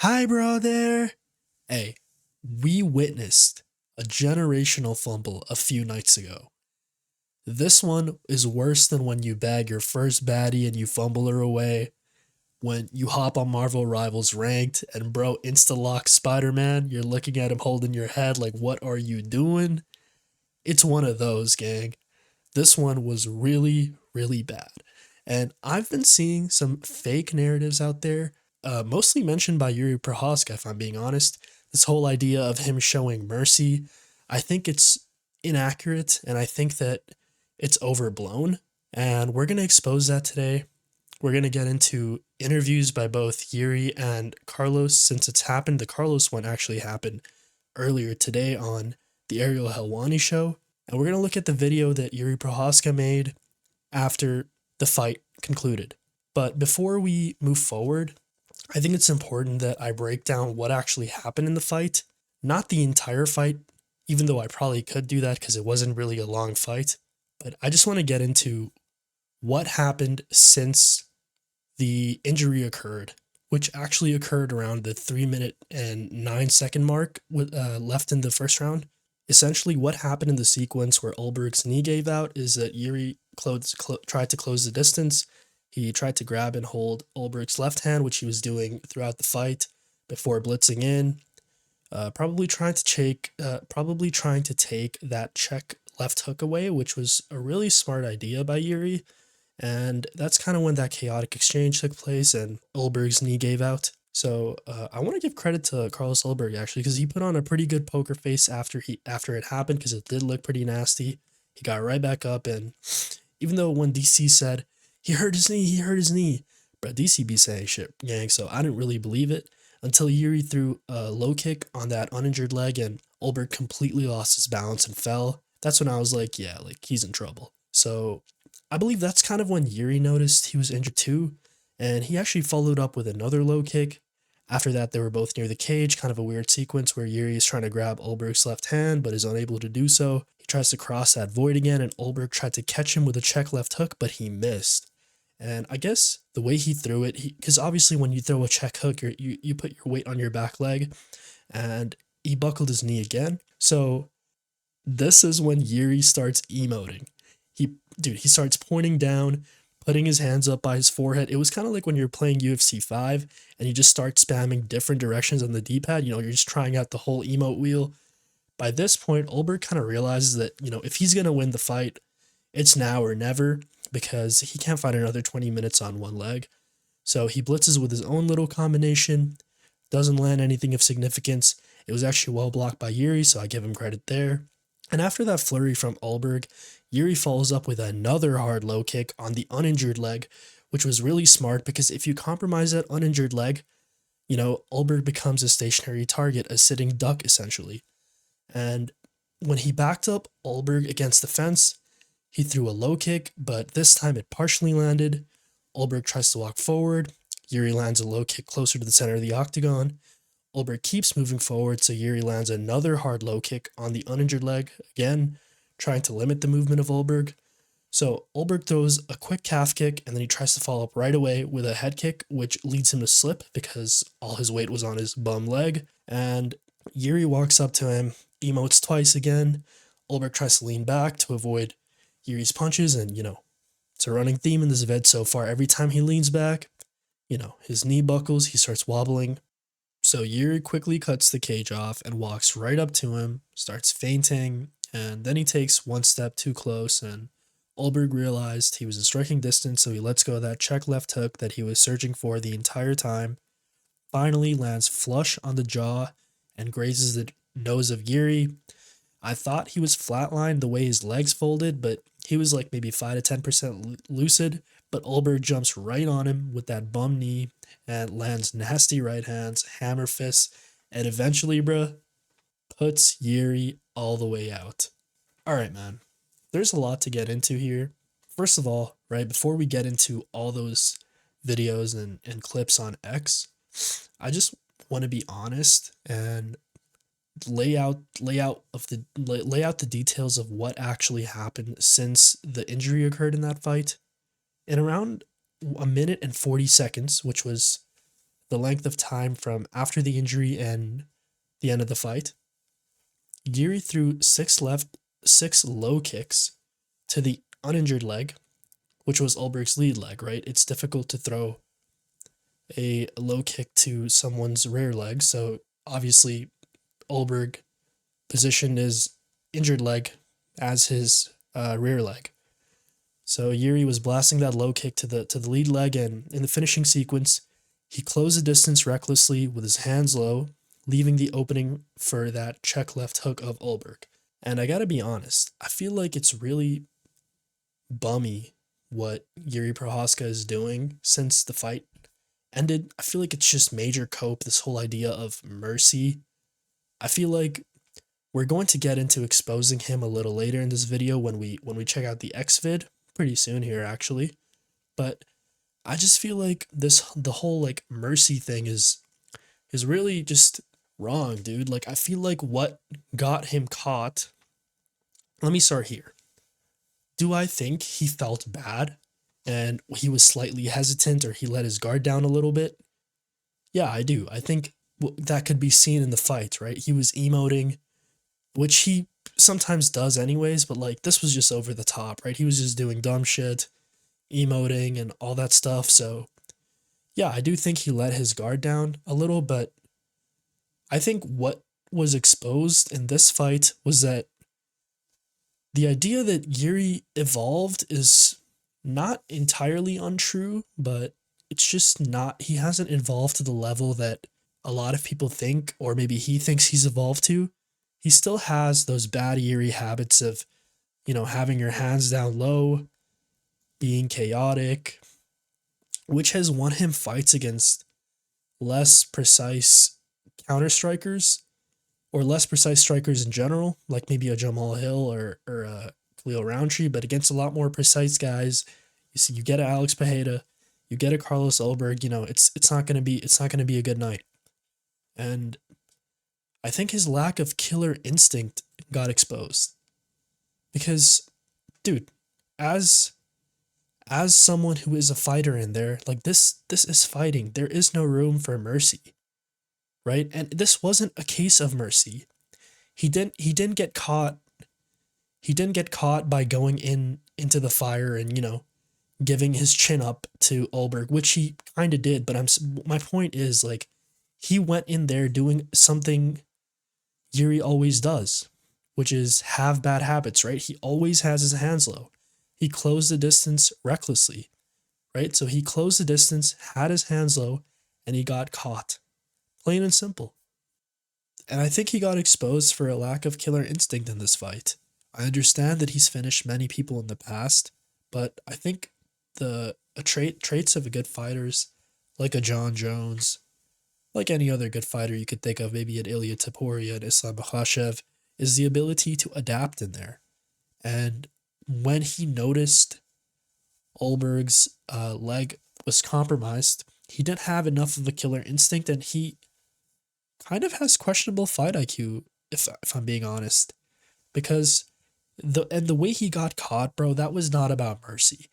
Hi, brother. Hey, we witnessed a generational fumble a few nights ago. This one is worse than when you bag your first baddie and you fumble her away, when you hop on Marvel Rivals Ranked and bro insta lock Spider Man, you're looking at him holding your head like, what are you doing? It's one of those, gang. This one was really, really bad. And I've been seeing some fake narratives out there, mostly mentioned by Jiri Prochazka, if I'm being honest. This whole idea of him showing mercy, I think it's inaccurate and I think that it's overblown. And we're going to expose that today. We're going to get into interviews by both Yuri and Carlos since it's happened. The Carlos one actually happened earlier today on the Ariel Helwani show. And we're going to look at the video that Jiri Prochazka made after the fight concluded. But before we move forward, I think it's important that I break down what actually happened in the fight. Not the entire fight, even though I probably could do that because it wasn't really a long fight. But I just want to get into what happened since the injury occurred, which actually occurred around the 3 minute and 9 second mark with left in the first round. Essentially, what happened in the sequence where Ulberg's knee gave out is that Yuri tried to close the distance. He tried to grab and hold Ulberg's left hand, which he was doing throughout the fight before blitzing in. Probably trying to take that check left hook away, which was a really smart idea by Yuri. And that's kind of when that chaotic exchange took place and Ulberg's knee gave out. So I want to give credit to Carlos Ulberg actually because he put on a pretty good poker face after it happened because it did look pretty nasty. He got right back up, and even though when DC said he hurt his knee, but DC be saying shit, gang. So I didn't really believe it until Yuri threw a low kick on that uninjured leg and Ulberg completely lost his balance and fell. That's when I was like, yeah, like he's in trouble. So I believe that's kind of when Yuri noticed he was injured too, and he actually followed up with another low kick. After that, they were both near the cage, kind of a weird sequence where Yuri is trying to grab Ulberg's left hand but is unable to do so. He tries to cross that void again, and Ulberg tried to catch him with a check left hook, but he missed. And I guess the way he threw it, because obviously when you throw a check hook, you put your weight on your back leg, and he buckled his knee again. So this is when Yuri starts emoting. He starts pointing down, putting his hands up by his forehead. It was kind of like when you're playing UFC 5 and you just start spamming different directions on the D-pad. You're just trying out the whole emote wheel. By this point, Ulberg kind of realizes that, if he's going to win the fight, it's now or never because he can't fight another 20 minutes on one leg. So he blitzes with his own little combination, doesn't land anything of significance. It was actually well blocked by Yuri, so I give him credit there. And after that flurry from Ulberg, Yuri follows up with another hard low kick on the uninjured leg, which was really smart because if you compromise that uninjured leg, Ulberg becomes a stationary target, a sitting duck essentially. And when he backed up Ulberg against the fence, he threw a low kick, but this time it partially landed. Ulberg tries to walk forward. Yuri lands a low kick closer to the center of the octagon. Ulberg keeps moving forward, so Yuri lands another hard low kick on the uninjured leg, again, trying to limit the movement of Ulberg. So Ulberg throws a quick calf kick, and then he tries to follow up right away with a head kick, which leads him to slip because all his weight was on his bum leg. And Yuri walks up to him, emotes twice again. Ulberg tries to lean back to avoid Yuri's punches, and, it's a running theme in this vid so far. Every time he leans back, his knee buckles, he starts wobbling. So Yuri quickly cuts the cage off and walks right up to him, starts feinting, and then he takes one step too close, and Ulberg realized he was in striking distance, so he lets go of that check left hook that he was searching for the entire time, finally lands flush on the jaw and grazes the nose of Yuri. I thought he was flatlined the way his legs folded, but he was like maybe 5 to 10% lucid, but Ulberg jumps right on him with that bum knee and lands nasty right hands, hammer fists, and eventually, bruh, puts Yuri all the way out. All right, man. There's a lot to get into here. First of all, right, before we get into all those videos and clips on X, I just want to be honest and lay out the details of what actually happened since the injury occurred in that fight. In around a minute and 40 seconds, which was the length of time from after the injury and the end of the fight, Jiri threw six low kicks to the uninjured leg, which was Ulberg's lead leg, right? It's difficult to throw a low kick to someone's rear leg, so obviously Ulberg positioned his injured leg as his rear leg. So Jiri was blasting that low kick to the lead leg, and in the finishing sequence, he closed the distance recklessly with his hands low, leaving the opening for that check left hook of Ulberg. And I gotta be honest, I feel like it's really bummy what Jiri Prochazka is doing since the fight ended. I feel like it's just major cope, this whole idea of mercy. I feel like we're going to get into exposing him a little later in this video when we check out the X vid pretty soon here actually. But I just feel like the whole like mercy thing is really just wrong, dude. Like I feel like what got him caught. Let me start here. Do I think he felt bad and he was slightly hesitant or he let his guard down a little bit? Yeah, I do. I think that could be seen in the fight, right? He was emoting, which he sometimes does anyways, but like this was just over the top, right? He was just doing dumb shit, emoting and all that stuff. So yeah, I do think he let his guard down a little, but I think what was exposed in this fight was that the idea that Jiri evolved is not entirely untrue, but it's just not, he hasn't evolved to the level that a lot of people think, or maybe he thinks he's evolved to. He still has those bad Jiri habits of, having your hands down low, being chaotic, which has won him fights against less precise counter strikers or less precise strikers in general, like maybe a Jamal Hill or a Khalil Roundtree, but against a lot more precise guys. You get a Alex Pereira, you get a Carlos Ulberg, it's not gonna be a good night. And I think his lack of killer instinct got exposed. Because, dude, as someone who is a fighter in there, like this is fighting. There is no room for mercy. Right? And this wasn't a case of mercy. He didn't get caught. He didn't get caught by going into the fire and, giving his chin up to Ulberg, which he kind of did, but my point is like he went in there doing something Jiri always does, which is have bad habits, right? He always has his hands low. He closed the distance recklessly, right? So he closed the distance, had his hands low, and he got caught. Plain and simple. And I think he got exposed for a lack of killer instinct in this fight. I understand that he's finished many people in the past, but I think the traits of a good fighters, like a John Jones, like any other good fighter you could think of, maybe an Ilya Taporia and Islam Makhachev, is the ability to adapt in there. And when he noticed Ulberg's leg was compromised, he didn't have enough of a killer instinct, and he kind of has questionable fight IQ, if I'm being honest. Because the way he got caught, bro, that was not about mercy.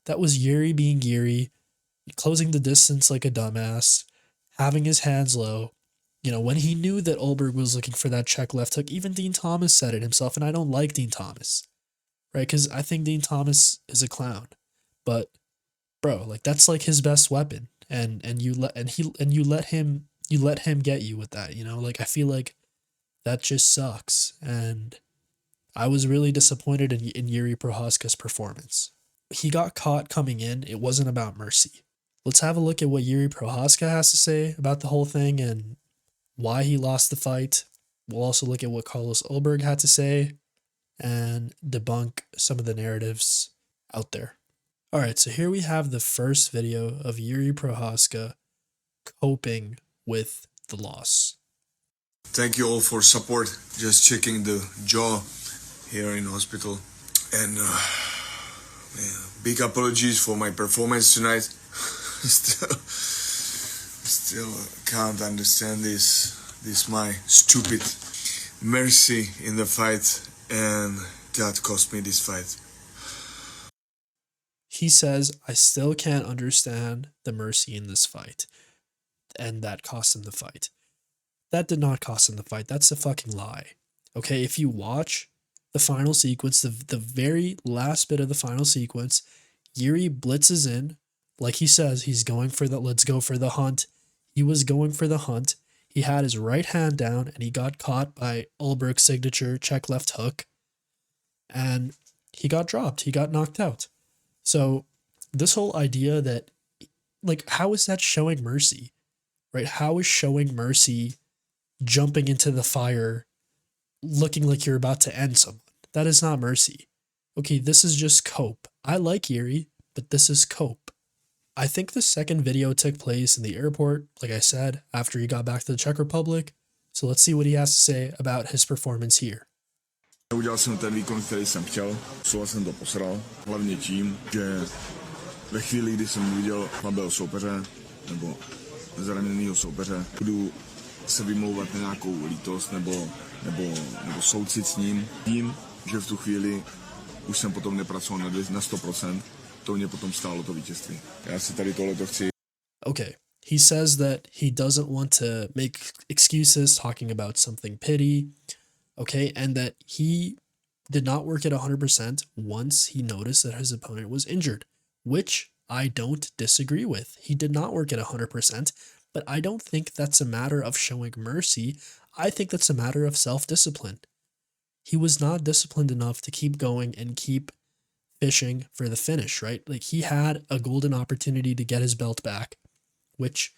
That was Jiri being Jiri, closing the distance like a dumbass, having his hands low. When he knew that Ulberg was looking for that check left hook, even Dean Thomas said it himself, and I don't like Dean Thomas, right? Because I think Dean Thomas is a clown. But, bro, like that's like his best weapon, and you let him get you with that. Like I feel like that just sucks, and I was really disappointed in Jiri Prochazka's performance. He got caught coming in. It wasn't about mercy. Let's have a look at what Jiri Prochazka has to say about the whole thing and why he lost the fight. We'll also look at what Carlos Ulberg had to say and debunk some of the narratives out there. All right, so here we have the first video of Jiri Prochazka coping with the loss. Thank you all for support. Just checking the jaw here in hospital. And big apologies for my performance tonight. Still can't understand this my stupid mercy in the fight, and that cost me this fight. He says, I still can't understand the mercy in this fight. and that cost him the fight. That did not cost him the fight. That's a fucking lie. Okay, if you watch the final sequence, the very last bit of the final sequence, Jiri blitzes in, like he says, he's going for the let's go for the hunt. He was going for the hunt. He had his right hand down and he got caught by Ulberg's signature check left hook. And he got dropped. He got knocked out. So this whole idea that, like, how is that showing mercy? Right? How is showing mercy jumping into the fire looking like you're about to end someone? That is not mercy. Okay, this is just cope. I like Jiri, but this is cope. I think the second video took place in the airport, like I said, after he got back to the Czech Republic. So let's see what he has to say about his performance here. Udělal jsem ten výkon, který jsem chtěl, slova jsem to posral, hlavně tím, že ve chvíli, kdy jsem viděl slabého soupeře, nebo zraněného soupeře, budu se vymlouvat na nějakou lítost nebo soucit s ním, tím, že v tu chvíli už jsem potom nepracoval na 100%, to mě potom stálo to vítězství. Já si tady tohleto chci. Okay, he says that he doesn't want to make excuses talking about something pity, okay, and that he did not work at 100% once he noticed that his opponent was injured, which I don't disagree with. He did not work at 100%, but I don't think that's a matter of showing mercy. I think that's a matter of self-discipline. He was not disciplined enough to keep going and keep fishing for the finish, right? Like, he had a golden opportunity to get his belt back, which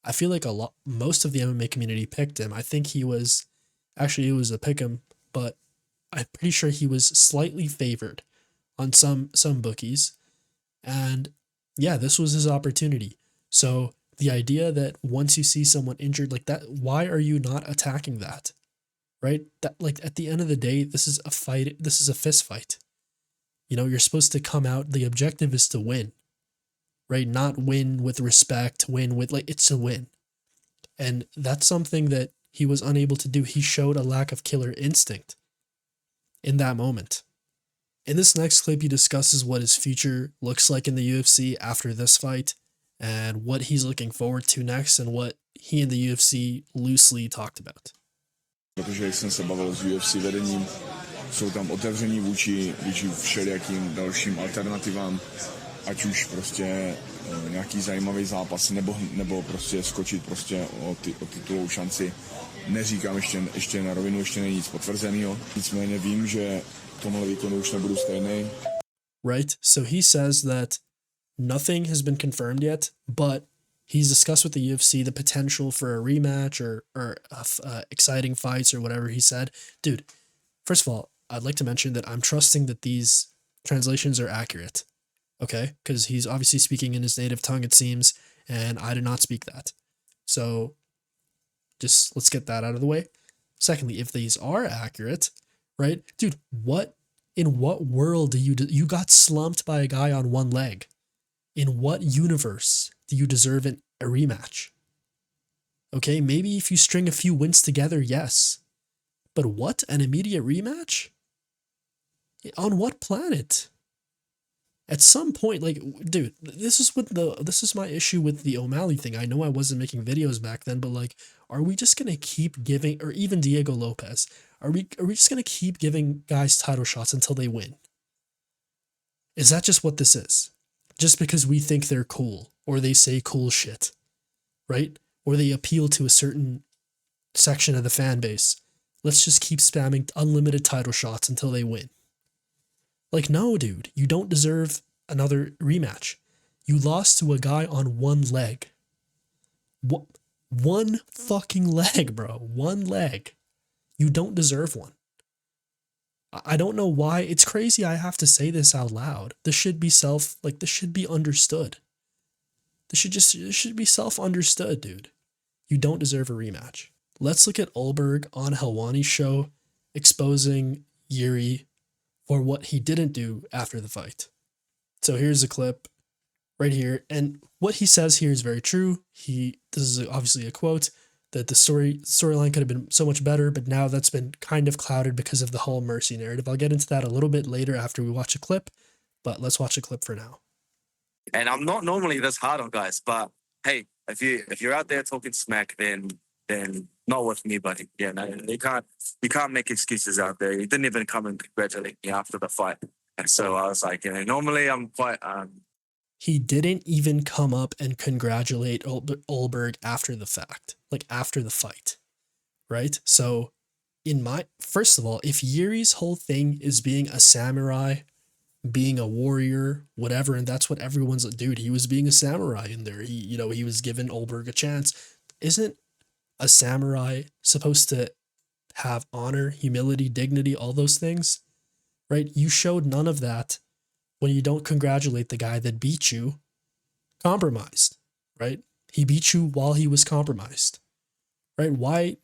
I feel like most of the MMA community picked him. I think he was a pick'em, but I'm pretty sure he was slightly favored on some bookies. And yeah, this was his opportunity. So the idea that once you see someone injured like that, why are you not attacking that? Right? That, like, at the end of the day, this is a fight. This is a fist fight. You know, you're supposed to come out. The objective is to win, right? Not win with respect, win with, like, it's to win. And that's something that he was unable to do. He showed a lack of killer instinct in that moment. In this next clip, he discusses what his future looks like in the UFC after this fight and what he's looking forward to next and what he and the UFC loosely talked about. Protože jsem se bavil s UFC vedením, jsou tam otevření vůči všelijakým dalším alternativám, ať už prostě nějaký zajímavý zápas, nebo prostě skočit prostě o titulovou šanci. Neříkám ještě na rovinu, ještě není nic potvrzeného. Nicméně vím, že tomhle výkonu už nebudu stejný. Right, so he says that nothing has been confirmed yet, but he's discussed with the UFC the potential for a rematch or exciting fights or whatever he said. Dude, first of all, I'd like to mention that I'm trusting that these translations are accurate, okay? Because he's obviously speaking in his native tongue, it seems, and I do not speak that. So just let's get that out of the way. Secondly, if these are accurate, right? Dude, in what world you got slumped by a guy on one leg? In what universe do you deserve a rematch? Okay, maybe if you string a few wins together, yes. But what? An immediate rematch? On what planet? At some point, like, dude, this is my issue with the O'Malley thing. I know I wasn't making videos back then, but like, are we just gonna keep giving, or even Diego Lopez, are we just gonna keep giving guys title shots until they win? Is that just what this is? Just because we think they're cool, or they say cool shit, right? Or they appeal to a certain section of the fan base. Let's just keep spamming unlimited title shots until they win. Like, no, dude, you don't deserve another rematch. You lost to a guy on one leg. One fucking leg, bro. One leg. You don't deserve one. I don't know why. It's crazy I have to say this out loud. This should be this should be understood. This should be self-understood, dude. You don't deserve a rematch. Let's look at Ulberg on Helwani's show exposing Jiri for what he didn't do after the fight. So here's a clip right here. And what he says here is very true. This is obviously a quote that the storyline could have been so much better, but now that's been kind of clouded because of the whole mercy narrative. I'll get into that a little bit later after we watch a clip, but let's watch a clip for now. And I'm not normally this hard on guys, but hey, If you're out there talking smack, then not with me, buddy. Yeah, no, you can't make excuses out there. You didn't even come and congratulate me after the fight, and so I was like, normally I'm quite He didn't even come up and congratulate Ulberg after the fact, like after the fight, right? So, first of all, if Yuri's whole thing is being a samurai, being a warrior, whatever, and that's what everyone's dude, he was being a samurai in there. He was giving Ulberg a chance. Isn't a samurai supposed to have honor, humility, dignity, all those things? Right? You showed none of that when you don't congratulate the guy that beat you compromised, right? He beat you while he was compromised, right? Why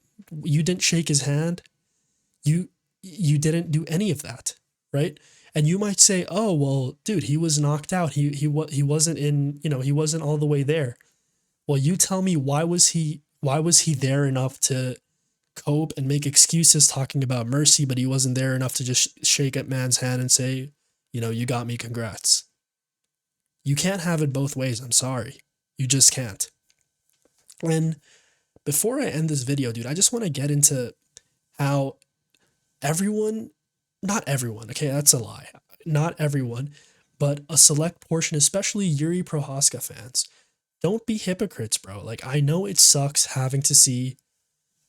you didn't shake his hand? You didn't do any of that, right? And you might say, "Oh, well, dude, he was knocked out. He wasn't in, he wasn't all the way there." Well, you tell me, why was he there enough to cope and make excuses talking about mercy, but he wasn't there enough to just shake a man's hand and say, "You got me, congrats." You can't have it both ways. I'm sorry. You just can't. And before I end this video, dude, I just want to get into how not everyone, okay, that's a lie. Not everyone, but a select portion, especially Jiri Prochazka fans, don't be hypocrites, bro. Like, I know it sucks having to see,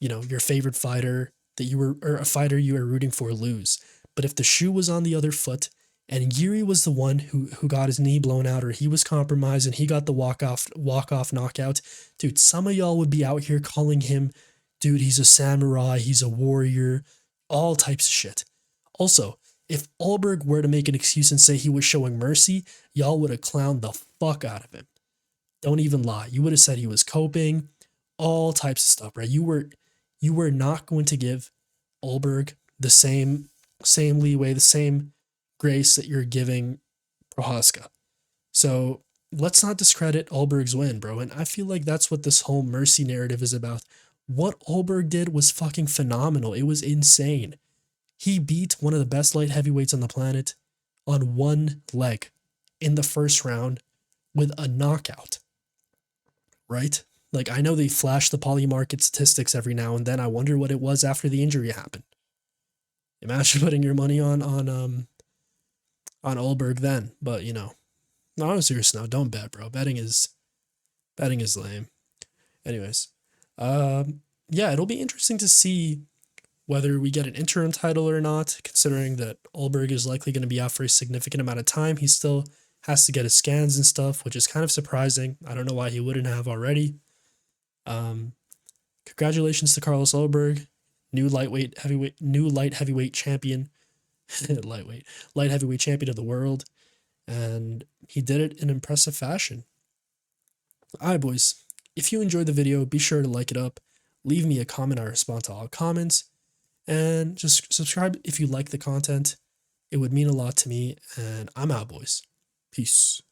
your favorite fighter or a fighter you were rooting for lose. But if the shoe was on the other foot and Jiri was the one who got his knee blown out, or he was compromised and he got the walk-off knockout, dude, some of y'all would be out here calling him, dude, he's a samurai, he's a warrior, all types of shit. Also, if Ulberg were to make an excuse and say he was showing mercy, y'all would have clowned the fuck out of him. Don't even lie. You would have said he was coping, all types of stuff, right? You were not going to give Ulberg the same leeway, the same grace that you're giving Prochazka. So let's not discredit Ulberg's win, bro. And I feel like that's what this whole mercy narrative is about. What Ulberg did was fucking phenomenal. It was insane. He beat one of the best light heavyweights on the planet on one leg in the first round with a knockout, right? Like, I know they flash the poly market statistics every now and then. I wonder what it was after the injury happened. Imagine putting your money on Ulberg then, but no, I'm serious now. Don't bet, bro. Betting is lame. Anyways, yeah, it'll be interesting to see whether we get an interim title or not, considering that Ulberg is likely going to be out for a significant amount of time. He still has to get his scans and stuff, which is kind of surprising. I don't know why he wouldn't have already. Congratulations to Carlos Ulberg, new light heavyweight champion, light heavyweight champion of the world, and he did it in impressive fashion. All right, boys. If you enjoyed the video, be sure to like it up, leave me a comment. I respond to all comments, and just subscribe if you like the content. It would mean a lot to me, and I'm out, boys. Peace.